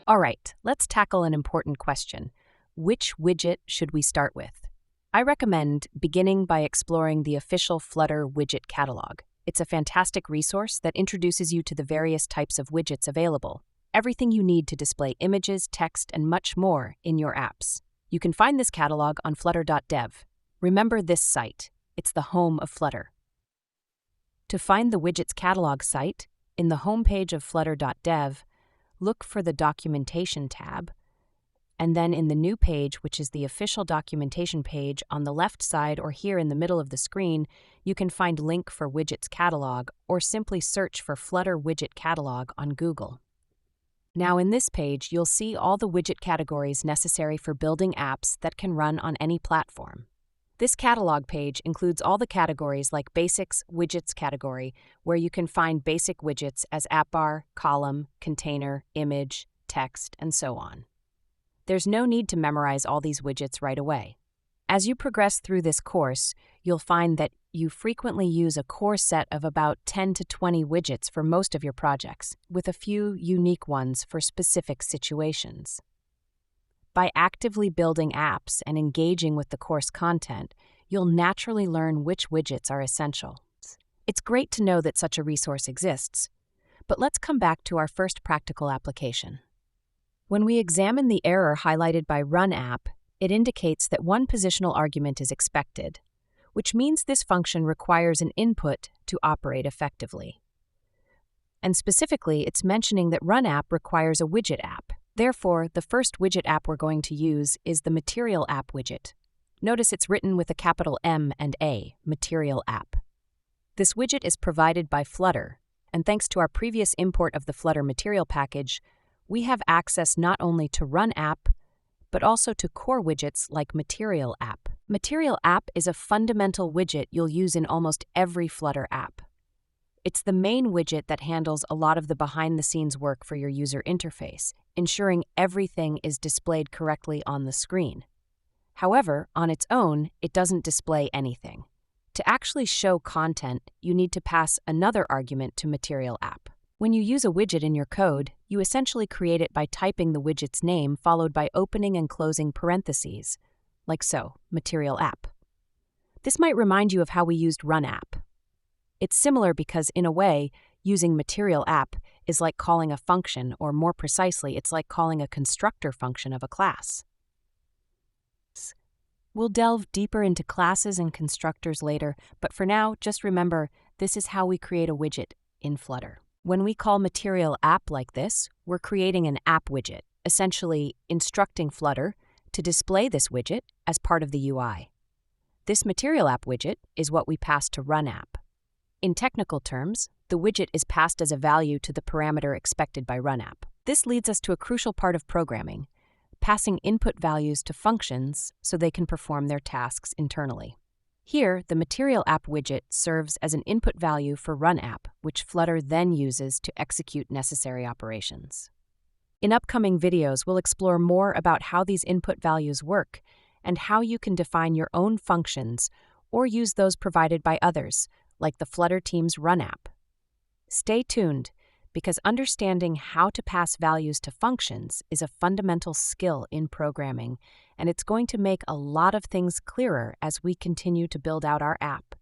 All right, let's tackle an important question. Which widget should we start with? I recommend beginning by exploring the official Flutter Widget catalog. It's a fantastic resource that introduces you to the various types of widgets available, everything you need to display images, text, and much more in your apps. You can find this catalog on flutter.dev. Remember this site. It's the home of Flutter. To find the widgets catalog site, in the homepage of flutter.dev, look for the Documentation tab, and then in the new page, which is the official documentation page on the left side or here in the middle of the screen, you can find link for Widgets Catalog or simply search for Flutter Widget Catalog on Google. Now in this page, you'll see all the widget categories necessary for building apps that can run on any platform. This catalog page includes all the categories like Basics Widgets category, where you can find basic widgets as appbar, column, container, image, text, and so on. There's no need to memorize all these widgets right away. As you progress through this course, you'll find that you frequently use a core set of about 10 to 20 widgets for most of your projects, with a few unique ones for specific situations. By actively building apps and engaging with the course content, you'll naturally learn which widgets are essential. It's great to know that such a resource exists, but let's come back to our first practical application. When we examine the error highlighted by runApp, it indicates that one positional argument is expected, which means this function requires an input to operate effectively. And specifically, it's mentioning that runApp requires a widget app. Therefore, the first widget app we're going to use is the MaterialApp widget. Notice it's written with a capital M and A, MaterialApp. This widget is provided by Flutter, and thanks to our previous import of the Flutter material package, we have access not only to runApp, but also to core widgets like MaterialApp. MaterialApp is a fundamental widget you'll use in almost every Flutter app. It's the main widget that handles a lot of the behind-the-scenes work for your user interface, ensuring everything is displayed correctly on the screen. However, on its own, it doesn't display anything. To actually show content, you need to pass another argument to MaterialApp. When you use a widget in your code, you essentially create it by typing the widget's name followed by opening and closing parentheses, like so, MaterialApp. This might remind you of how we used runApp. It's similar because, in a way, using MaterialApp is like calling a function, or more precisely, it's like calling a constructor function of a class. We'll delve deeper into classes and constructors later, but for now, just remember, this is how we create a widget in Flutter. When we call MaterialApp like this, we're creating an app widget, essentially instructing Flutter to display this widget as part of the UI. This MaterialApp widget is what we pass to runApp. In technical terms, the widget is passed as a value to the parameter expected by runApp. This leads us to a crucial part of programming, passing input values to functions so they can perform their tasks internally. Here, the MaterialApp widget serves as an input value for runApp, which Flutter then uses to execute necessary operations. In upcoming videos, we'll explore more about how these input values work and how you can define your own functions or use those provided by others, like the Flutter team's runApp. Stay tuned, because understanding how to pass values to functions is a fundamental skill in programming, and it's going to make a lot of things clearer as we continue to build out our app.